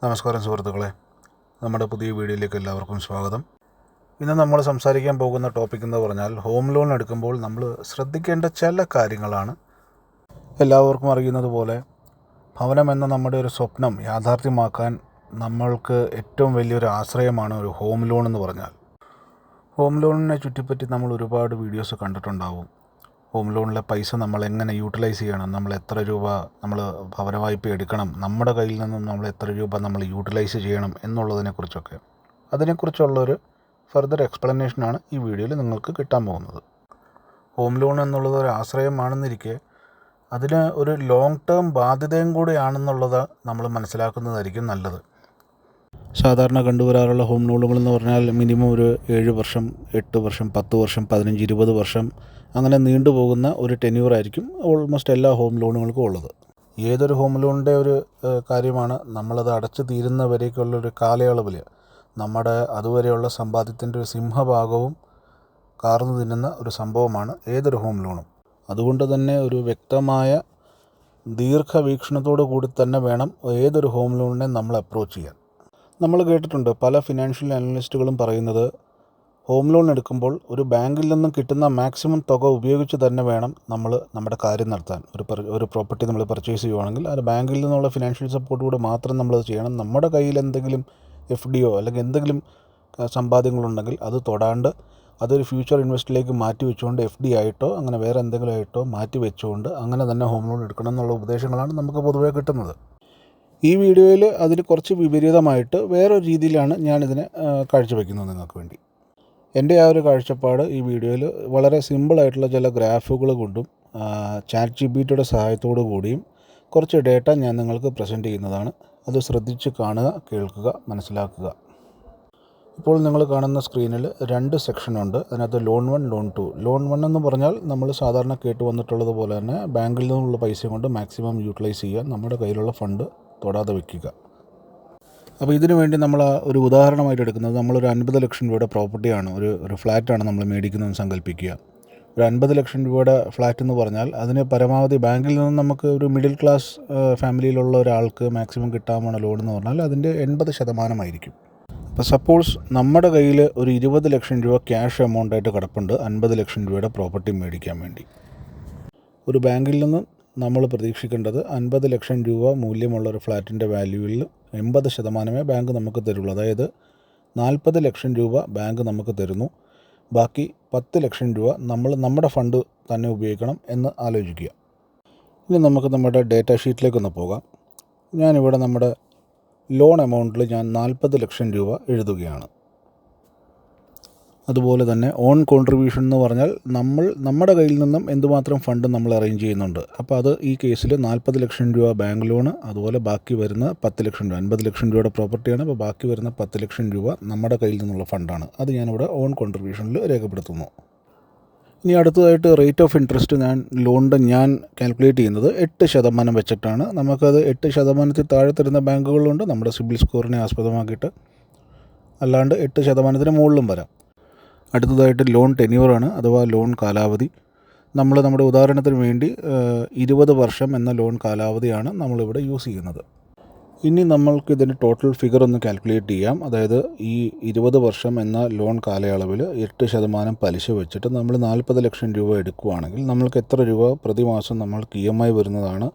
നമസ്കാരം സുഹൃത്തുക്കളെ, നമ്മുടെ പുതിയ വീഡിയോയിലേക്ക് എല്ലാവർക്കും സ്വാഗതം. ഇന്ന് നമ്മൾ സംസാരിക്കാൻ പോകുന്ന ടോപ്പിക് എന്ന് പറഞ്ഞാൽ ഹോം ലോൺ എടുക്കുമ്പോൾ നമ്മൾ ശ്രദ്ധിക്കേണ്ട ചില കാര്യങ്ങളാണ്. എല്ലാവർക്കും അറിയുന്നത് പോലെ ഭവനം എന്ന നമ്മുടെ ഒരു സ്വപ്നം യാഥാർത്ഥ്യമാക്കാൻ നമ്മൾക്ക് ഏറ്റവും വലിയൊരു ആശ്രയമാണ് ഒരു ഹോം ലോൺ എന്ന് പറഞ്ഞാൽ. ഹോം ലോണിനെ ചുറ്റിപ്പറ്റി നമ്മൾ ഒരുപാട് വീഡിയോസ് കണ്ടിട്ടുണ്ടാവും. ഹോം ലോണിലെ പൈസ നമ്മൾ എങ്ങനെ യൂട്ടിലൈസ് ചെയ്യണം, നമ്മൾ എത്ര രൂപ നമ്മൾ ഭവന വായ്പ എടുക്കണം, നമ്മുടെ കയ്യിൽ നിന്നും നമ്മൾ എത്ര രൂപ നമ്മൾ യൂട്ടിലൈസ് ചെയ്യണം എന്നുള്ളതിനെക്കുറിച്ചൊക്കെ അതിനെക്കുറിച്ചുള്ളൊരു ഫർദർ എക്സ്പ്ലനേഷനാണ് ഈ വീഡിയോയിൽ നിങ്ങൾക്ക് കിട്ടാൻ പോകുന്നത്. ഹോം ലോൺ എന്നുള്ളത് ഒരു ആശ്രയമാണെന്നിരിക്കെ അതിന് ഒരു ലോങ് ടേം ബാധ്യതയും കൂടിയാണെന്നുള്ളത് നമ്മൾ മനസ്സിലാക്കുന്നതായിരിക്കും നല്ലത്. സാധാരണ കണ്ടുവരാറുള്ള ഹോം ലോണുകൾ എന്ന് പറഞ്ഞാൽ മിനിമം ഒരു 7 വർഷം, 8 വർഷം, 10 വർഷം, 15, 20 വർഷം അങ്ങനെ നീണ്ടുപോകുന്ന ഒരു ടെന്യൂറായിരിക്കും ഓൾമോസ്റ്റ് എല്ലാ ഹോം ലോണുകൾക്കും ഉള്ളത്. ഏതൊരു ഹോം ലോണിൻ്റെ ഒരു കാര്യമാണ് നമ്മളത് അടച്ചു തീരുന്നവരേക്കുള്ളൊരു കാലയളവിൽ നമ്മുടെ അതുവരെയുള്ള സമ്പാദ്യത്തിൻ്റെ ഒരു സിംഹഭാഗവും കാർന്നു തിന്നുന്ന ഒരു സംഭവമാണ് ഏതൊരു ഹോം ലോണും. അതുകൊണ്ട് തന്നെ ഒരു വ്യക്തമായ ദീർഘവീക്ഷണത്തോടു കൂടി തന്നെ വേണം ഏതൊരു ഹോം ലോണിനെ നമ്മൾ അപ്രോച്ച് ചെയ്യാൻ. നമ്മൾ കേട്ടിട്ടുണ്ട് പല ഫിനാൻഷ്യൽ അനലിസ്റ്റുകളും പറയുന്നത് ഹോം ലോൺ എടുക്കുമ്പോൾ ഒരു ബാങ്കിൽ നിന്നും കിട്ടുന്ന മാക്സിമം തുക ഉപയോഗിച്ച് തന്നെ വേണം നമ്മൾ നമ്മുടെ കാര്യം നടത്താൻ. ഒരു പ്രോപ്പർട്ടി നമ്മൾ പർച്ചേസ് ചെയ്യുവാണെങ്കിൽ അത് ബാങ്കിൽ നിന്നുള്ള ഫിനാൻഷ്യൽ സപ്പോർട്ടോടെ മാത്രം നമ്മളത് ചെയ്യണം. നമ്മുടെ കയ്യിൽ എന്തെങ്കിലും FDയോ അല്ലെങ്കിൽ എന്തെങ്കിലും സമ്പാദ്യങ്ങളുണ്ടെങ്കിൽ അത് തൊടാണ്ട് അതൊരു ഫ്യൂച്ചർ ഇൻവെസ്റ്റിലേക്ക് മാറ്റി വെച്ചുകൊണ്ട് FD ആയിട്ടോ അങ്ങനെ വേറെ എന്തെങ്കിലും ആയിട്ടോ മാറ്റി വെച്ചുകൊണ്ട് അങ്ങനെ തന്നെ ഹോം ലോൺ എടുക്കണം എന്നുള്ള ഉപദേശങ്ങളാണ് നമുക്ക് പൊതുവേ കിട്ടുന്നത്. ഈ വീഡിയോയിൽ അതിന് കുറച്ച് വിപരീതമായിട്ട് വേറൊരു രീതിയിലാണ് ഞാനിതിനെ കാഴ്ചവെക്കുന്നത് നിങ്ങൾക്ക് വേണ്ടി. എൻ്റെ ആ ഒരു കാഴ്ചപ്പാട് ഈ വീഡിയോയിൽ വളരെ സിമ്പിളായിട്ടുള്ള ചില ഗ്രാഫുകൾ കൊണ്ടും ChatGPTയുടെ സഹായത്തോടു കൂടിയും കുറച്ച് ഡേറ്റ ഞാൻ നിങ്ങൾക്ക് പ്രസൻറ്റ് ചെയ്യുന്നതാണ്. അത് ശ്രദ്ധിച്ച് കാണുക, കേൾക്കുക, മനസ്സിലാക്കുക. ഇപ്പോൾ നിങ്ങൾ കാണുന്ന സ്ക്രീനിൽ 2 സെക്ഷനുണ്ട്. അതിനകത്ത് ലോൺ 1, ലോൺ 2. ലോൺ 1 എന്ന് പറഞ്ഞാൽ നമ്മൾ സാധാരണ കേട്ട് വന്നിട്ടുള്ളത് പോലെ തന്നെ ബാങ്കിൽ നിന്നുള്ള പൈസ കൊണ്ട് മാക്സിമം യൂട്ടിലൈസ് ചെയ്യുക, നമ്മുടെ കയ്യിലുള്ള ഫണ്ട് തൊടാതെ വയ്ക്കുക. അപ്പോൾ ഇതിനു വേണ്ടി നമ്മൾ ഒരു ഉദാഹരണമായിട്ട് എടുക്കുന്നത് നമ്മളൊരു 50 ലക്ഷം രൂപയുടെ പ്രോപ്പർട്ടിയാണ്, ഒരു ഫ്ലാറ്റാണ് നമ്മൾ മേടിക്കുന്നതെന്ന് സങ്കല്പിക്കുക. ഒരു 50 ലക്ഷം രൂപയുടെ ഫ്ലാറ്റ് എന്ന് പറഞ്ഞാൽ അതിന് പരമാവധി ബാങ്കിൽ നിന്ന് നമുക്ക് ഒരു മിഡിൽ ക്ലാസ് ഫാമിലിയിലുള്ള ഒരാൾക്ക് മാക്സിമം കിട്ടാവുന്ന ലോൺ എന്ന് പറഞ്ഞാൽ അതിൻ്റെ 80% അപ്പോൾ സപ്പോസ് നമ്മുടെ കയ്യിൽ ഒരു 20 ലക്ഷം രൂപ ക്യാഷ് എമൗണ്ടായിട്ട് കിടപ്പുണ്ട് 50 ലക്ഷം രൂപയുടെ പ്രോപ്പർട്ടി മേടിക്കാൻ വേണ്ടി. ഒരു ബാങ്കിൽ നിന്ന് നമ്മൾ പ്രതീക്ഷിക്കേണ്ടത് 50 ലക്ഷം രൂപ മൂല്യമുള്ള ഒരു ഫ്ലാറ്റിൻ്റെ വാല്യൂവിൽ 80% ബാങ്ക് നമുക്ക് തരുള്ളൂ. അതായത് 40 ലക്ഷം രൂപ ബാങ്ക് നമുക്ക് തരുന്നു, ബാക്കി 10 ലക്ഷം രൂപ നമ്മൾ നമ്മുടെ ഫണ്ട് തന്നെ ഉപയോഗിക്കണം എന്ന് ആലോചിക്കുക. ഇനി നമുക്ക് നമ്മുടെ ഡേറ്റ ഷീറ്റിലേക്കൊന്ന് പോകാം. ഞാനിവിടെ നമ്മുടെ ലോൺ എമൗണ്ടിൽ ഞാൻ 40 ലക്ഷം രൂപ എഴുതുകയാണ്. അതുപോലെ തന്നെ ഓൺ കോൺട്രിബ്യൂഷൻ എന്ന് പറഞ്ഞാൽ നമ്മുടെ കയ്യിൽ നിന്നും എന്തുമാത്രം ഫണ്ട് നമ്മൾ അറേഞ്ച് ചെയ്യുന്നുണ്ട്. അപ്പോൾ അത് ഈ കേസിൽ 40 ലക്ഷം രൂപ ബാങ്ക് ലോണ്, അതുപോലെ ബാക്കി വരുന്ന 10 ലക്ഷം രൂപ, 50 ലക്ഷം രൂപയുടെ പ്രോപ്പർട്ടിയാണ്. അപ്പോൾ ബാക്കി വരുന്ന 10 ലക്ഷം രൂപ നമ്മുടെ കയ്യിൽ നിന്നുള്ള ഫണ്ടാണ്. അത് ഞാനിവിടെ ഓൺ കോൺട്രിബ്യൂഷനിൽ രേഖപ്പെടുത്തുന്നു. ഇനി അടുത്തതായിട്ട് റേറ്റ് ഓഫ് ഇൻട്രസ്റ്റ് ഞാൻ കാൽക്കുലേറ്റ് ചെയ്യുന്നത് 8% വെച്ചിട്ടാണ്. നമുക്കത് 8% താഴെ തരുന്ന ബാങ്കുകളുണ്ട് നമ്മുടെ സിബിൽ സ്കോറിനെ ആസ്പദമാക്കിയിട്ട്, അല്ലാണ്ട് 8% മുകളിലും വരാം. അടുത്തതായിട്ട് ലോൺ ടെന്യൂറാണ്, അഥവാ ലോൺ കാലാവധി. നമ്മുടെ ഉദാഹരണത്തിന് വേണ്ടി 20 വർഷം എന്ന ലോൺ കാലാവധിയാണ് നമ്മളിവിടെ യൂസ് ചെയ്യുന്നത്. ഇനി നമ്മൾക്ക് ഇതിൻ്റെ ടോട്ടൽ ഫിഗർ ഒന്ന് കാൽക്കുലേറ്റ് ചെയ്യാം. അതായത് ഈ 20 വർഷം എന്ന ലോൺ കാലയളവിൽ 8% പലിശ വെച്ചിട്ട് നമ്മൾ 40 ലക്ഷം രൂപ എടുക്കുകയാണെങ്കിൽ നമ്മൾക്ക് എത്ര രൂപ പ്രതിമാസം നമ്മൾക്ക് EMI വരുന്നതാണ്.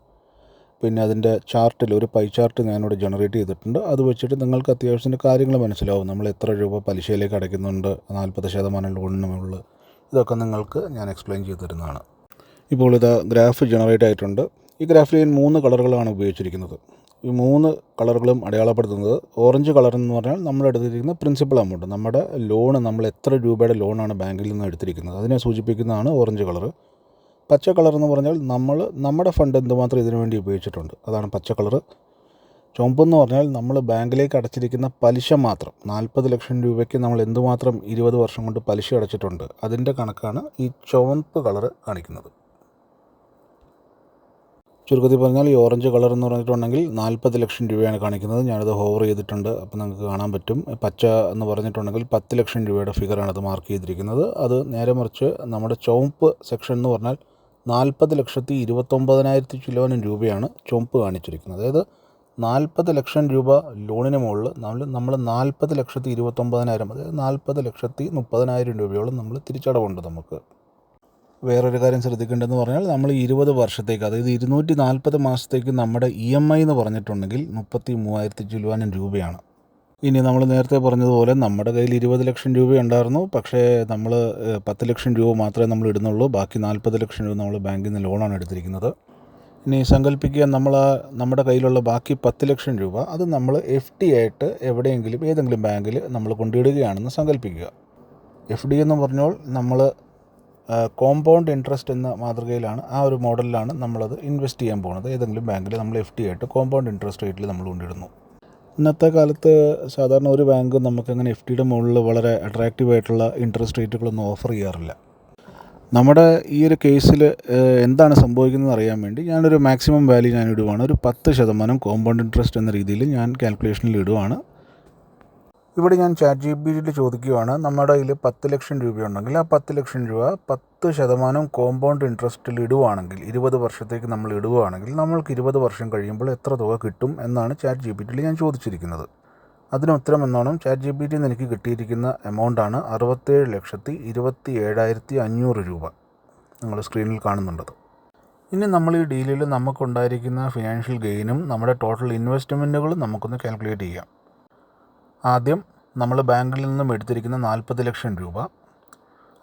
പിന്നെ അതിൻ്റെ ചാർട്ടിൽ ഒരു പൈ ചാർട്ട് ഞാനിവിടെ ജനറേറ്റ് ചെയ്തിട്ടുണ്ട്. അത് വെച്ചിട്ട് നിങ്ങൾക്ക് അത്യാവശ്യത്തിൻ്റെ കാര്യങ്ങൾ മനസ്സിലാവും. നമ്മൾ എത്ര രൂപ പലിശയിലേക്ക് അടയ്ക്കുന്നുണ്ട്, 40% ലോണിന് മുകളിൽ, ഇതൊക്കെ നിങ്ങൾക്ക് ഞാൻ എക്സ്പ്ലെയിൻ ചെയ്ത് തരുന്നതാണ്. ഇപ്പോൾ ഇത് ഗ്രാഫ് ജനറേറ്റ് ആയിട്ടുണ്ട്. ഈ ഗ്രാഫിൽ ഞാൻ 3 കളറുകളാണ് ഉപയോഗിച്ചിരിക്കുന്നത്. ഈ 3 കളറുകളും അടയാളപ്പെടുത്തുന്നത് ഓറഞ്ച് കളർ എന്ന് പറഞ്ഞാൽ നമ്മൾ എടുത്തിരിക്കുന്ന പ്രിൻസിപ്പൽ എമൗണ്ട്, നമ്മുടെ ലോണ്, നമ്മൾ എത്ര രൂപയുടെ ലോണാണ് ബാങ്കിൽ നിന്ന് എടുത്തിരിക്കുന്നത് അതിനെ സൂചിപ്പിക്കുന്നതാണ് ഓറഞ്ച് കളർ. പച്ച കളർ എന്ന് പറഞ്ഞാൽ നമ്മുടെ ഫണ്ട് എന്തുമാത്രം ഇതിനു വേണ്ടി ഉപയോഗിച്ചിട്ടുണ്ട്, അതാണ് പച്ച കളർ. ചുവപ്പെന്ന് പറഞ്ഞാൽ നമ്മൾ ബാങ്കിലേക്ക് അടച്ചിരിക്കുന്ന പലിശ മാത്രം, 40 ലക്ഷം രൂപയ്ക്ക് നമ്മൾ എന്തുമാത്രം 20 വർഷം കൊണ്ട് പലിശ അടച്ചിട്ടുണ്ട് അതിൻ്റെ കണക്കാണ് ഈ ചുവപ്പ് കളർ കാണിക്കുന്നത്. ചുരുക്കത്തിൽ പറഞ്ഞാൽ ഈ ഓറഞ്ച് കളർ എന്ന് പറഞ്ഞിട്ടുണ്ടെങ്കിൽ 40 ലക്ഷം രൂപയാണ് കാണിക്കുന്നത്. ഞാനത് ഹോവർ ചെയ്തിട്ടുണ്ട്, അപ്പോൾ നിങ്ങൾക്ക് കാണാൻ പറ്റും. പച്ച എന്ന് പറഞ്ഞിട്ടുണ്ടെങ്കിൽ 10 ലക്ഷം രൂപയുടെ ഫിഗറാണ് അത് മാർക്ക് ചെയ്തിരിക്കുന്നത്. അത് നേരെ മറിച്ച് നമ്മുടെ ചുവപ്പ് സെക്ഷൻ എന്ന് പറഞ്ഞാൽ 40,29,000 രൂപയാണ് ചുവപ്പ് കാണിച്ചിരിക്കുന്നത്. അതായത് 40 ലക്ഷം രൂപ ലോണിന് മുകളിൽ നമ്മൾ 40,29,000 അതായത് 40,30,000 രൂപയോളം നമ്മൾ തിരിച്ചടവുണ്ട് നമുക്ക്. വേറൊരു കാര്യം ശ്രദ്ധിക്കേണ്ടതെന്ന് പറഞ്ഞാൽ നമ്മൾ 20 വർഷത്തേക്ക് അതായത് 240 മാസത്തേക്ക് നമ്മുടെ EMI എന്ന് പറഞ്ഞിട്ടുണ്ടെങ്കിൽ 33,000 രൂപയാണ്. ഇനി നമ്മൾ നേരത്തെ പറഞ്ഞതുപോലെ നമ്മുടെ കയ്യിൽ 20 ലക്ഷം രൂപ ഉണ്ടായിരുന്നു. പക്ഷേ നമ്മൾ 10 ലക്ഷം രൂപ മാത്രമേ നമ്മൾ ഇടുന്നുള്ളൂ. ബാക്കി 40 ലക്ഷം രൂപ നമ്മൾ ബാങ്കിൽ നിന്ന് ലോണാണ് എടുത്തിരിക്കുന്നത്. ഇനി സങ്കല്പിക്കുക നമ്മുടെ കയ്യിലുള്ള ബാക്കി 10 ലക്ഷം രൂപ അത് നമ്മൾ FD ആയിട്ട് എവിടെയെങ്കിലും ഏതെങ്കിലും ബാങ്കിൽ നമ്മൾ കൊണ്ടിടുകയാണെന്ന് സങ്കല്പിക്കുക. FD എന്ന് പറഞ്ഞാൽ നമ്മൾ കോമ്പൗണ്ട് ഇൻട്രസ്റ്റ് എന്ന മാതൃകയിലാണ്, ആ ഒരു മോഡലിലാണ് നമ്മളത് ഇൻവെസ്റ്റ് ചെയ്യാൻ പോകുന്നത്. ഏതെങ്കിലും ബാങ്കിൽ നമ്മൾ FD ആയിട്ട് കോമ്പൗണ്ട് ഇൻട്രസ്റ്റ് റേറ്റിൽ നമ്മൾ കൊണ്ടിടുന്നു. ഇന്നത്തെ കാലത്ത് സാധാരണ ഒരു ബാങ്കും നമുക്കങ്ങനെ FDയുടെ മുകളിൽ വളരെ അട്രാക്റ്റീവായിട്ടുള്ള ഇൻട്രസ്റ്റ് റേറ്റുകളൊന്നും ഓഫർ ചെയ്യാറില്ല. നമ്മുടെ ഈ ഒരു കേസിൽ എന്താണ് സംഭവിക്കുന്നത് അറിയാൻ വേണ്ടി ഞാനൊരു മാക്സിമം വാല്യൂ ഞാൻ ഇടുവാണ്. ഒരു 10% കോമ്പൗണ്ട് ഇൻട്രസ്റ്റ് എന്ന രീതിയിൽ ഞാൻ കാൽക്കുലേഷനിൽ ഇടുവാണ്. ഇവിടെ ഞാൻ ChatGPTയിൽ ചോദിക്കുകയാണ്, നമ്മുടെ കയ്യിൽ 10 ലക്ഷം രൂപയുണ്ടെങ്കിൽ ആ 10 ലക്ഷം രൂപ 10% കോമ്പൗണ്ട് ഇൻട്രസ്റ്റിൽ ഇടുവാണെങ്കിൽ 20 വർഷത്തേക്ക് നമ്മൾ ഇടുകയാണെങ്കിൽ നമ്മൾക്ക് 20 വർഷം കഴിയുമ്പോൾ എത്ര തുക കിട്ടും എന്നാണ് ChatGPTയിൽ ഞാൻ ചോദിച്ചിരിക്കുന്നത്. അതിന് ഉത്തരം എന്നോണം ChatGPTയിൽ നിന്ന് എനിക്ക് കിട്ടിയിരിക്കുന്ന എമൗണ്ടാണ് 67,27,500 രൂപ. നിങ്ങൾ സ്ക്രീനിൽ കാണുന്നുണ്ടത്. ഇനി നമ്മൾ ഈ ഡീലിൽ നമുക്കുണ്ടായിരിക്കുന്ന ഫിനാൻഷ്യൽ ഗെയിനും നമ്മുടെ ടോട്ടൽ ഇൻവെസ്റ്റ്മെൻറ്റുകളും നമുക്കൊന്ന് കാൽക്കുലേറ്റ് ചെയ്യാം. ആദ്യം നമ്മൾ ബാങ്കിൽ നിന്നും എടുത്തിരിക്കുന്ന 40 ലക്ഷം രൂപ,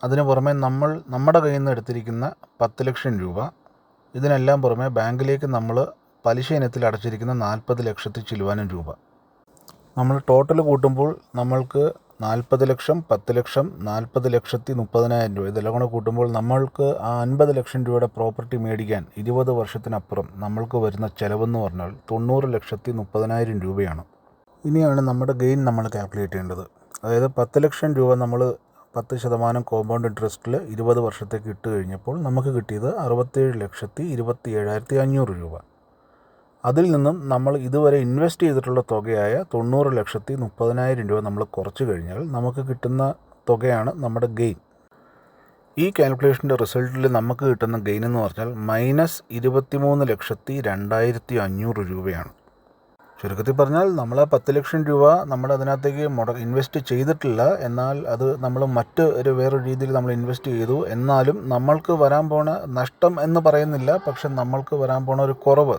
അതിന് പുറമെ നമ്മുടെ കയ്യിൽ നിന്ന് എടുത്തിരിക്കുന്ന 10 ലക്ഷം രൂപ, ഇതിനെല്ലാം പുറമെ ബാങ്കിലേക്ക് നമ്മൾ പലിശ ഇനത്തിൽ അടച്ചിരിക്കുന്ന 40,00,000 രൂപ. നമ്മൾ ടോട്ടൽ കൂട്ടുമ്പോൾ നമ്മൾക്ക് 40 ലക്ഷം, 10 ലക്ഷം, 40,30,000 രൂപ ഇതെല്ലാം കൂടെ കൂട്ടുമ്പോൾ നമ്മൾക്ക് ആ 50 ലക്ഷം രൂപയുടെ പ്രോപ്പർട്ടി മേടിക്കാൻ 20 വർഷത്തിനപ്പുറം നമ്മൾക്ക് വരുന്ന ചിലവെന്ന് പറഞ്ഞാൽ 90,30,000 രൂപയാണ്. ഇനിയാണ് നമ്മുടെ ഗെയിൻ നമ്മൾ കാൽക്കുലേറ്റ് ചെയ്യേണ്ടത്. അതായത് 10 ലക്ഷം രൂപ നമ്മൾ 10% കോമ്പൗണ്ട് ഇൻട്രസ്റ്റിൽ 20 വർഷത്തേക്ക് ഇട്ട് കഴിഞ്ഞപ്പോൾ നമുക്ക് കിട്ടിയത് 67,27,500 രൂപ. അതിൽ നിന്നും നമ്മൾ ഇതുവരെ ഇൻവെസ്റ്റ് ചെയ്തിട്ടുള്ള തുകയായ 90,30,000 രൂപ നമ്മൾ കുറച്ച് കഴിഞ്ഞാൽ നമുക്ക് കിട്ടുന്ന തുകയാണ് നമ്മുടെ ഗെയിൻ. ഈ കാൽക്കുലേഷൻ്റെ റിസൾട്ടിൽ നമുക്ക് കിട്ടുന്ന ഗെയിൻ എന്ന് പറഞ്ഞാൽ -23,02,500 രൂപയാണ്. ചുരുക്കത്തിൽ പറഞ്ഞാൽ നമ്മൾ 10 ലക്ഷം രൂപ നമ്മൾ അതിനകത്തേക്ക് ഇൻവെസ്റ്റ് ചെയ്തിട്ടില്ല, എന്നാൽ അത് നമ്മൾ വേറൊരു രീതിയിൽ നമ്മൾ ഇൻവെസ്റ്റ് ചെയ്തു. എന്നാലും നമ്മൾക്ക് വരാൻ പോണ നഷ്ടം എന്ന് പറയുന്നില്ല, പക്ഷെ നമ്മൾക്ക് വരാൻ പോണ ഒരു കുറവ്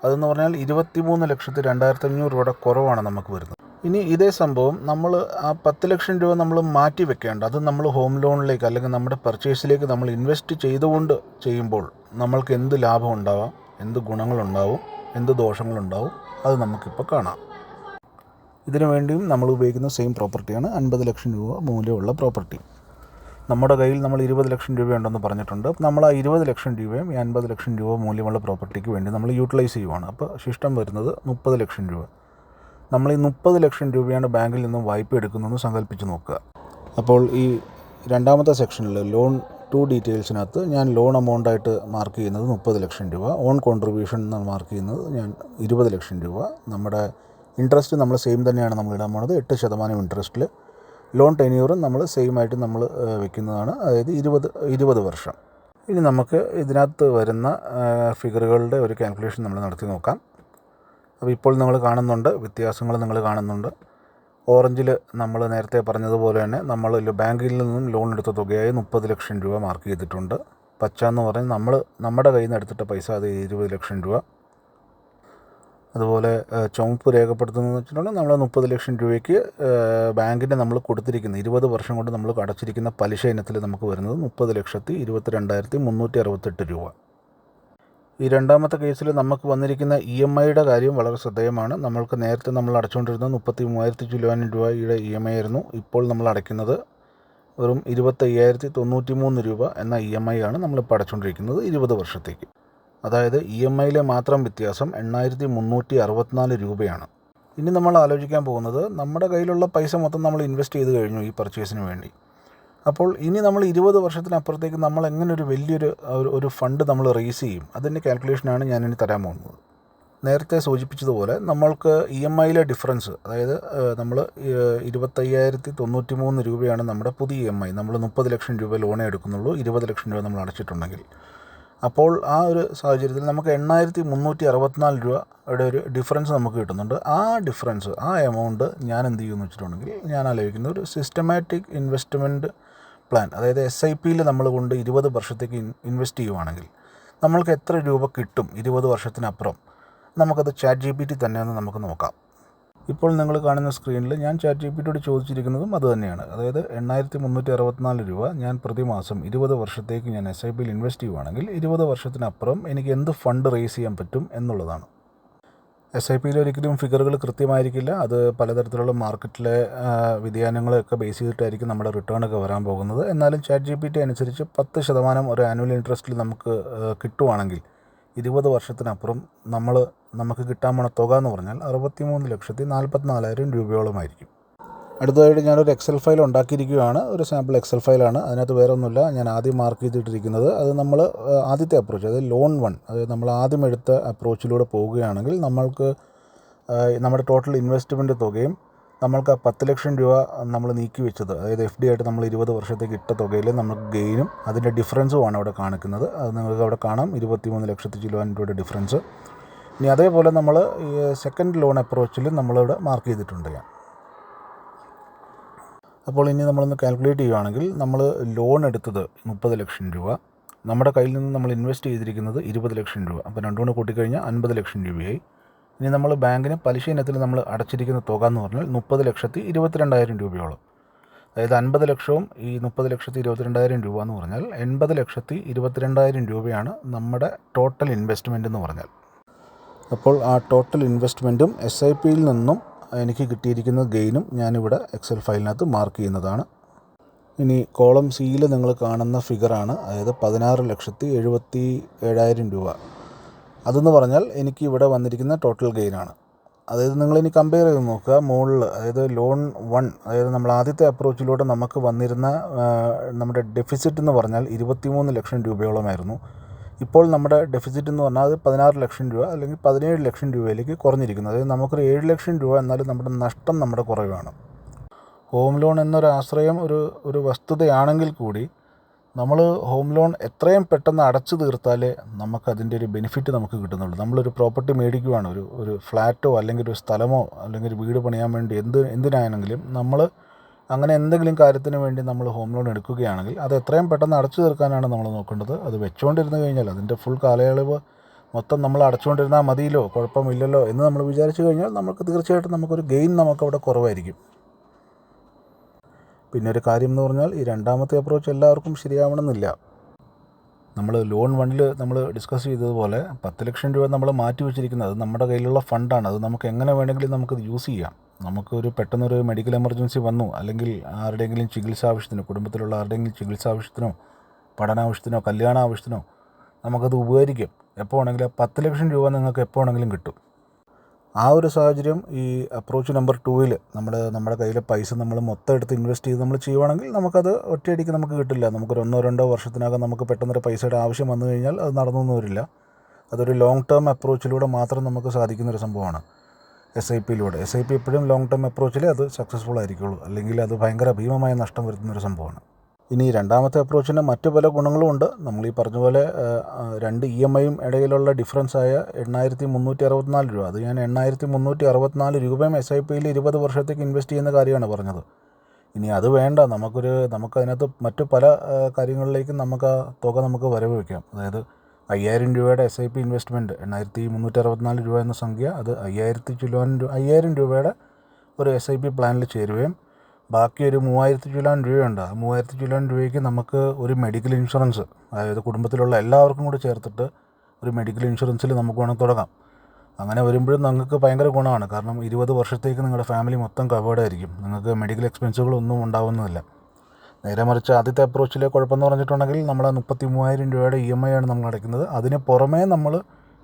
അതെന്ന് പറഞ്ഞാൽ 23,02,500 രൂപയുടെ കുറവാണ് നമുക്ക് വരുന്നത്. ഇനി ഇതേ സംഭവം നമ്മൾ ആ 10 ലക്ഷം രൂപ നമ്മൾ മാറ്റി വെക്കേണ്ട, അത് നമ്മൾ ഹോം ലോണിലേക്ക് അല്ലെങ്കിൽ നമ്മുടെ പർച്ചേസിലേക്ക് നമ്മൾ ഇൻവെസ്റ്റ് ചെയ്തുകൊണ്ട് ചെയ്യുമ്പോൾ നമ്മൾക്ക് എന്ത് ലാഭം ഉണ്ടാവാം, എന്ത് ഗുണങ്ങളുണ്ടാവും, എന്ത് ദോഷങ്ങളുണ്ടാവും, അത് നമുക്കിപ്പോൾ കാണാം. ഇതിനു വേണ്ടിയും നമ്മൾ ഉപയോഗിക്കുന്ന സെയിം പ്രോപ്പർട്ടിയാണ് 50 ലക്ഷം രൂപ മൂല്യമുള്ള പ്രോപ്പർട്ടി. നമ്മുടെ കയ്യിൽ നമ്മൾ 20 ലക്ഷം രൂപയുണ്ടെന്ന് പറഞ്ഞിട്ടുണ്ട്. നമ്മൾ ആ 20 ലക്ഷം രൂപയും ഈ 50 ലക്ഷം രൂപ മൂല്യമുള്ള പ്രോപ്പർട്ടിക്ക് വേണ്ടി നമ്മൾ യൂട്ടിലൈസ് ചെയ്യുവാണ്. അപ്പോൾ ശിഷ്ടം വരുന്നത് 30 ലക്ഷം രൂപ. നമ്മൾ ഈ 30 ലക്ഷം രൂപയാണ് ബാങ്കിൽ നിന്നും വായ്പ എടുക്കുന്നതെന്ന് സങ്കല്പിച്ച് നോക്കുക. അപ്പോൾ ഈ രണ്ടാമത്തെ സെക്ഷനിൽ ലോൺ ടു ഡീറ്റെയിൽസിനകത്ത് ഞാൻ ലോൺ എമൗണ്ടായിട്ട് മാർക്ക് ചെയ്യുന്നത് 30 ലക്ഷം രൂപ, ഓൺ കോൺട്രിബ്യൂഷൻ എന്ന് മാർക്ക് ചെയ്യുന്നത് ഞാൻ 20 ലക്ഷം രൂപ. നമ്മുടെ ഇൻട്രസ്റ്റ് നമ്മൾ സെയിം തന്നെയാണ് നമ്മൾ ഇടാൻ പോകുന്നത്, 8% ഇൻട്രസ്റ്റിൽ. ലോൺ ടെന്യൂറും നമ്മൾ സെയിം ആയിട്ട് നമ്മൾ വെക്കുന്നതാണ്, അതായത് 20 വർഷം. ഇനി നമുക്ക് ഇതിനകത്ത് വരുന്ന ഫിഗറുകളുടെ ഒരു കാൽക്കുലേഷൻ നമ്മൾ നടത്തി നോക്കാം. അപ്പോൾ ഇപ്പോൾ നിങ്ങൾ കാണുന്നുണ്ട്, വ്യത്യാസങ്ങൾ നിങ്ങൾ കാണുന്നുണ്ട്. ഓറഞ്ചിൽ നമ്മൾ നേരത്തെ പറഞ്ഞതുപോലെ തന്നെ നമ്മൾ ബാങ്കിൽ നിന്നും ലോൺ എടുത്ത തുകയായി 30 ലക്ഷം രൂപ മാർക്ക് ചെയ്തിട്ടുണ്ട്. പച്ച എന്ന് പറഞ്ഞാൽ നമ്മുടെ കയ്യിൽ നിന്ന് എടുത്തിട്ട പൈസ, അത് 20 ലക്ഷം രൂപ. അതുപോലെ ചുവപ്പ് രേഖപ്പെടുത്തുന്നതെന്ന് വെച്ചിട്ടുണ്ടെങ്കിൽ നമ്മൾ 30 ലക്ഷം രൂപയ്ക്ക് ബാങ്കിന് നമ്മൾ കൊടുത്തിരിക്കുന്ന 20 വർഷം കൊണ്ട് നമ്മൾ അടച്ചിരിക്കുന്ന പലിശ ഇനത്തിൽ നമുക്ക് വരുന്നത് 30,22,368 രൂപ. ഈ രണ്ടാമത്തെ കേസിൽ നമുക്ക് വന്നിരിക്കുന്ന EMIയുടെ കാര്യം വളരെ ശ്രദ്ധേയമാണ്. നമ്മൾക്ക് നേരത്തെ നമ്മൾ അടച്ചുകൊണ്ടിരുന്നത് 33,000 രൂപയുടെ EMI ആയിരുന്നു. ഇപ്പോൾ നമ്മൾ അടയ്ക്കുന്നത് വെറും 25,093 രൂപ എന്ന EMI ആണ് നമ്മളിപ്പോൾ അടച്ചുകൊണ്ടിരിക്കുന്നത് 20 വർഷത്തേക്ക്. അതായത് EMIയിലെ മാത്രം വ്യത്യാസം 8,364 രൂപയാണ്. ഇനി നമ്മൾ ആലോചിക്കാൻ പോകുന്നത്, നമ്മുടെ കയ്യിലുള്ള പൈസ മൊത്തം നമ്മൾ ഇൻവെസ്റ്റ് ചെയ്ത് കഴിഞ്ഞു ഈ പർച്ചേസിന് വേണ്ടി. അപ്പോൾ ഇനി നമ്മൾ 20 വർഷത്തിനപ്പുറത്തേക്ക് നമ്മൾ എങ്ങനെ ഒരു വലിയൊരു ഫണ്ട് നമ്മൾ റേസ് ചെയ്യും, അതിൻ്റെ കാൽക്കുലേഷനാണ് ഞാനിനി തരാൻ പോകുന്നത്. നേരത്തെ സൂചിപ്പിച്ചതുപോലെ നമ്മൾക്ക് EMIയിലെ ഡിഫറൻസ്, അതായത് നമ്മൾ 25,093 രൂപയാണ് നമ്മുടെ പുതിയ EMI. നമ്മൾ 30 ലക്ഷം രൂപ ലോണേ എടുക്കുന്നുള്ളൂ 20 ലക്ഷം രൂപ നമ്മൾ അടച്ചിട്ടുണ്ടെങ്കിൽ. അപ്പോൾ ആ ഒരു സാഹചര്യത്തിൽ നമുക്ക് 8,364 രൂപയുടെ ഒരു ഡിഫറൻസ് നമുക്ക് കിട്ടുന്നുണ്ട്. ആ ഡിഫറൻസ്, ആ എമൗണ്ട് ഞാൻ എന്ത് ചെയ്യുമെന്ന് വെച്ചിട്ടുണ്ടെങ്കിൽ, ഞാൻ ആലോചിക്കുന്ന ഒരു സിസ്റ്റമാറ്റിക് ഇൻവെസ്റ്റ്മെൻറ്റ് പ്ലാൻ, അതായത് SIPയിൽ നമ്മൾ കൊണ്ട് 20 വർഷത്തേക്ക് ഇൻവെസ്റ്റ് ചെയ്യുവാണെങ്കിൽ നമ്മൾക്ക് എത്ര രൂപ കിട്ടും 20 വർഷത്തിനപ്പുറം, നമുക്കത് ChatGPT തന്നെ ഒന്ന് നമുക്ക് നോക്കാം. ഇപ്പോൾ നിങ്ങൾ കാണുന്ന സ്ക്രീനിൽ ഞാൻ ChatGPTയോട് ചോദിച്ചിരിക്കുന്നതും അത് തന്നെയാണ്. അതായത് 8,364 രൂപ ഞാൻ പ്രതിമാസം 20 വർഷത്തേക്ക് ഞാൻ SIPയിൽ ഇൻവെസ്റ്റ് ചെയ്യുവാണെങ്കിൽ 20 വർഷത്തിനപ്പുറം എനിക്ക് എന്ത് ഫണ്ട് റേസ് ചെയ്യാൻ പറ്റും എന്നുള്ളതാണ്. SIPയിൽ ഒരിക്കലും ഫിഗറുകൾ കൃത്യമായിരിക്കില്ല. അത് പലതരത്തിലുള്ള മാർക്കറ്റിലെ വ്യതിയാനങ്ങളെയൊക്കെ ബേസ് ചെയ്തിട്ടായിരിക്കും നമ്മുടെ റിട്ടേണൊക്കെ വരാൻ പോകുന്നത്. എന്നാലും ChatGPT അനുസരിച്ച് 10% ഒരു ആനുവൽ ഇൻട്രസ്റ്റിൽ നമുക്ക് കിട്ടുവാണെങ്കിൽ 20 വർഷത്തിനപ്പുറം നമുക്ക് കിട്ടാൻ പോണ തുക എന്ന് പറഞ്ഞാൽ 63,44,000 രൂപയോളമായിരിക്കും. അടുത്തതായിട്ട് ഞാനൊരു എക്സൽ ഫയൽ ഉണ്ടാക്കിയിരിക്കുകയാണ്. ഒരു സാമ്പിൾ എക്സൽ ഫയലാണ്. അതിനകത്ത് വേറെ ഒന്നുമില്ല. ഞാൻ ആദ്യം മാർക്ക് ചെയ്തിട്ടിരിക്കുന്നത്, അത് നമ്മൾ ആദ്യത്തെ അപ്രോച്ച്, അതായത് ലോൺ 1, അതായത് നമ്മൾ ആദ്യം എടുത്ത അപ്രോച്ചിലൂടെ പോവുകയാണെങ്കിൽ നമ്മൾക്ക് നമ്മുടെ ടോട്ടൽ ഇൻവെസ്റ്റ്മെൻറ്റ് തുകയും നമ്മൾക്ക് ആ 10 ലക്ഷം രൂപ നമ്മൾ നീക്കി വെച്ചത്, അതായത് FD ആയിട്ട് നമ്മൾ 20 വർഷത്തേക്ക് ഇട്ട തുകയിൽ നമുക്ക് ഗെയിനും അതിൻ്റെ ഡിഫറൻസുമാണ് അവിടെ കാണിക്കുന്നത്. അത് നിങ്ങൾക്ക് അവിടെ കാണാം, 23 ലക്ഷത്തി ചില്ലുവാൻ രൂപയുടെ ഡിഫറൻസ്. ഇനി അതേപോലെ നമ്മൾ ഈ സെക്കൻഡ് ലോൺ അപ്രോച്ചിൽ നമ്മളിവിടെ മാർക്ക് ചെയ്തിട്ടുണ്ട് ഞാൻ. അപ്പോൾ ഇനി നമ്മളൊന്ന് കാൽക്കുലേറ്റ് ചെയ്യുകയാണെങ്കിൽ, നമ്മൾ ലോൺ എടുത്തത് 30 ലക്ഷം രൂപ, നമ്മുടെ കയ്യിൽ നിന്ന് നമ്മൾ ഇൻവെസ്റ്റ് ചെയ്തിരിക്കുന്നത് 20 ലക്ഷം രൂപ, അപ്പോൾ രണ്ടും കൂടെ കൂട്ടിക്കഴിഞ്ഞാൽ 50 ലക്ഷം രൂപയായി. ഇനി നമ്മൾ ബാങ്കിന് പലിശ ഇനത്തിൽ നമ്മൾ അടച്ചിരിക്കുന്ന തുക എന്ന് പറഞ്ഞാൽ 30,22,000 രൂപയോളം. അതായത് 50 ലക്ഷവും ഈ 30,22,000 രൂപ എന്ന് പറഞ്ഞാൽ 80,22,000 രൂപയാണ് നമ്മുടെ ടോട്ടൽ ഇൻവെസ്റ്റ്മെൻറ്റ് എന്ന് പറഞ്ഞാൽ. അപ്പോൾ ആ ടോട്ടൽ ഇൻവെസ്റ്റ്മെൻറ്റും SIPയിൽ നിന്നും എനിക്ക് കിട്ടിയിരിക്കുന്ന ഗെയിനും ഞാനിവിടെ എക്സൽ ഫയലിനകത്ത് മാർക്ക് ചെയ്യുന്നതാണ്. ഇനി കോളം സിയിൽ നിങ്ങൾ കാണുന്ന ഫിഗറാണ്, അതായത് 16,77,000 രൂപ. അതെന്ന് പറഞ്ഞാൽ എനിക്ക് ഇവിടെ വന്നിരിക്കുന്ന ടോട്ടൽ ഗെയിനാണ്. അതായത് നിങ്ങളിനി കമ്പയർ ചെയ്ത് നോക്കുക, മുകളിൽ അതായത് ലോൺ 1, അതായത് നമ്മൾ ആദ്യത്തെ അപ്രോച്ചിലൂടെ നമുക്ക് വന്നിരുന്ന നമ്മുടെ ഡെഫിസിറ്റ് എന്ന് പറഞ്ഞാൽ 23 ലക്ഷം രൂപയോളമായിരുന്നു. ഇപ്പോൾ നമ്മുടെ ഡെഫിസിറ്റ് എന്ന് പറഞ്ഞാൽ അത് 16 ലക്ഷം രൂപ അല്ലെങ്കിൽ 17 ലക്ഷം രൂപയിലേക്ക് കുറഞ്ഞിരിക്കുന്നു. അതായത് നമുക്കൊരു 7 ലക്ഷം രൂപ, എന്നാലും നമ്മുടെ നഷ്ടം നമ്മുടെ കുറവാണ്. ഹോം ലോൺ എന്നൊരു ആശ്രയം ഒരു വസ്തുതയാണെങ്കിൽ കൂടി നമ്മൾ ഹോം ലോൺ എത്രയും പെട്ടെന്ന് അടച്ചു തീർത്താലേ നമുക്കതിൻ്റെ ഒരു ബെനിഫിറ്റ് നമുക്ക് കിട്ടുന്നുള്ളൂ. നമ്മളൊരു പ്രോപ്പർട്ടി മേടിക്കുകയാണ്, ഒരു ഫ്ലാറ്റോ അല്ലെങ്കിൽ ഒരു സ്ഥലമോ അല്ലെങ്കിൽ ഒരു വീട് പണിയാൻ വേണ്ടി എന്തിനാണെങ്കിലും നമ്മൾ അങ്ങനെ എന്തെങ്കിലും കാര്യത്തിന് വേണ്ടി നമ്മൾ ഹോം ലോൺ എടുക്കുകയാണെങ്കിൽ അത് എത്രയും പെട്ടെന്ന് അടച്ചു തീർക്കാനാണ് നമ്മൾ നോക്കേണ്ടത്. അത് വെച്ചുകൊണ്ടിരുന്നു കഴിഞ്ഞാൽ അതിൻ്റെ ഫുൾ കാലയളവ് മൊത്തം നമ്മൾ അടച്ചുകൊണ്ടിരുന്നാൽ മതിയല്ലോ, കുഴപ്പമില്ലല്ലോ എന്ന് നമ്മൾ വിചാരിച്ചു കഴിഞ്ഞാൽ നമുക്ക് തീർച്ചയായിട്ടും നമുക്കൊരു ഗെയിൻ നമുക്കവിടെ കുറവായിരിക്കും. പിന്നെ ഒരു കാര്യം എന്ന് പറഞ്ഞാൽ, ഈ രണ്ടാമത്തെ അപ്രോച്ച് എല്ലാവർക്കും ശരിയാവണമെന്നില്ല. നമ്മൾ ലോൺ 1 നമ്മൾ ഡിസ്കസ് ചെയ്തതുപോലെ 10 ലക്ഷം രൂപ നമ്മൾ മാറ്റി വെച്ചിരിക്കുന്നത് അത് നമ്മുടെ കയ്യിലുള്ള ഫണ്ടാണ്. അത് നമുക്ക് എങ്ങനെ വേണമെങ്കിലും നമുക്കത് യൂസ് ചെയ്യാം. നമുക്കൊരു പെട്ടെന്നൊരു മെഡിക്കൽ എമർജൻസി വന്നു, അല്ലെങ്കിൽ ആരുടെയെങ്കിലും ചികിത്സാ ആവശ്യത്തിനോ, കുടുംബത്തിലുള്ള ആരുടെയെങ്കിലും ചികിത്സാ ആവശ്യത്തിനോ, പഠനാവശ്യത്തിനോ, കല്യാണ ആവശ്യത്തിനോ നമുക്കത് ഉപകരിക്കും. എപ്പോൾ വേണമെങ്കിലും 10 ലക്ഷം രൂപ നിങ്ങൾക്ക് എപ്പോൾ വേണമെങ്കിലും കിട്ടും. ആ ഒരു സാഹചര്യം ഈ അപ്രോച്ച് നമ്പർ 2 നമ്മുടെ കയ്യിലെ പൈസ നമ്മൾ മൊത്തം എടുത്ത് ഇൻവെസ്റ്റ് ചെയ്ത് നമ്മൾ ചെയ്യുവാണെങ്കിൽ നമുക്കത് ഒറ്റയടിക്ക് നമുക്ക് കിട്ടില്ല. നമുക്കൊരു 1-2 വർഷത്തിനകം നമുക്ക് പെട്ടെന്നൊരു പൈസയുടെ ആവശ്യം വന്നു കഴിഞ്ഞാൽ അത് നടന്നൊന്നും വരില്ല. അതൊരു ലോങ് ടേം അപ്രോച്ചിലൂടെ മാത്രം നമുക്ക് സാധിക്കുന്നൊരു സംഭവമാണ് SIPയിലൂടെ. SIP എപ്പോഴും ലോങ് ടേം അപ്രോച്ചിലേ അത് സക്സസ്ഫുൾ ആയിരിക്കുള്ളൂ, അല്ലെങ്കിൽ അത് ഭയങ്കര ഭീമമായ നഷ്ടം വരുത്തുന്നൊരു സംഭവമാണ്. ഇനി രണ്ടാമത്തെ അപ്രോച്ചിന് മറ്റു പല ഗുണങ്ങളും ഉണ്ട്. നമ്മൾ ഈ പറഞ്ഞ പോലെ 2 EMIയും ഇടയിലുള്ള ഡിഫറൻസായ 8,364 രൂപ, അത് ഞാൻ 8,364 രൂപയും SIPയിൽ 20 വർഷത്തേക്ക് ഇൻവെസ്റ്റ് ചെയ്യുന്ന കാര്യമാണ് പറഞ്ഞത്. ഇനി അത് വേണ്ട, നമുക്കതിനകത്ത് മറ്റു പല കാര്യങ്ങളിലേക്കും നമുക്ക് ആ തുക നമുക്ക് വരവ് വയ്ക്കാം. അതായത് 5,000 രൂപയുടെ SIP ഇൻവെസ്റ്റ്മെൻറ്റ്, 8,364 രൂപ എന്ന സംഖ്യ, അത് 5,000 രൂപയുടെ ഒരു SIP പ്ലാനിൽ ചേരുകയും ബാക്കി ഒരു 3,000 ചില്ലാൻ രൂപയുണ്ട്. ആ 3,000 ചില്ലാൻ രൂപയ്ക്ക് നമുക്ക് ഒരു മെഡിക്കൽ ഇൻഷുറൻസ്, അതായത് കുടുംബത്തിലുള്ള എല്ലാവർക്കും കൂടി ചേർത്തിട്ട് ഒരു മെഡിക്കൽ ഇൻഷുറൻസിൽ നമുക്ക് വേണം തുടങ്ങാം. അങ്ങനെ വരുമ്പോഴും നിങ്ങൾക്ക് ഭയങ്കര ഗുണമാണ്. കാരണം 20 വർഷത്തേക്ക് നിങ്ങളുടെ ഫാമിലി മൊത്തം കവേർഡ് ആയിരിക്കും. നിങ്ങൾക്ക് മെഡിക്കൽ എക്സ്പെൻസുകളൊന്നും ഉണ്ടാവുന്നതില്ല. നേരെ മറിച്ച് ആദ്യത്തെ അപ്രോച്ചിലെ കുഴപ്പമെന്ന് പറഞ്ഞിട്ടുണ്ടെങ്കിൽ നമ്മൾ 33,000 രൂപയുടെ EMI ആണ് നമ്മൾ അടയ്ക്കുന്നത്. അതിന് പുറമേ നമ്മൾ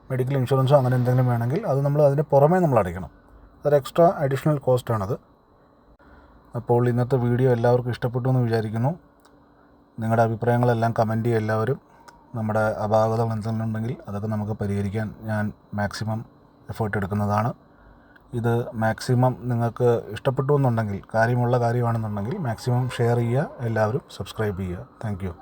മെഡിക്കൽ ഇൻഷുറൻസോ അങ്ങനെ എന്തെങ്കിലും വേണമെങ്കിൽ അത് അതിന് പുറമേ നമ്മൾ അടയ്ക്കണം. അതൊരു എക്സ്ട്രാ അഡീഷണൽ കോസ്റ്റാണത്. അപ്പോൾ ഇന്നത്തെ വീഡിയോ എല്ലാവർക്കും ഇഷ്ടപ്പെട്ടു എന്ന് വിചാരിക്കുന്നു. നിങ്ങളുടെ അഭിപ്രായങ്ങളെല്ലാം കമൻറ്റ് ചെയ്യുക എല്ലാവരും. നമ്മുടെ അപാകതകൾ എന്തെങ്കിലും ഉണ്ടെങ്കിൽ അതൊക്കെ നമുക്ക് പരിഹരിക്കാൻ ഞാൻ മാക്സിമം എഫേർട്ട് എടുക്കുന്നതാണ്. ഇത് മാക്സിമം നിങ്ങൾക്ക് ഇഷ്ടപ്പെട്ടു എന്നുണ്ടെങ്കിൽ, കാര്യമുള്ള കാര്യമാണെന്നുണ്ടെങ്കിൽ മാക്സിമം ഷെയർ ചെയ്യുക, എല്ലാവരും സബ്സ്ക്രൈബ് ചെയ്യുക. Thank you.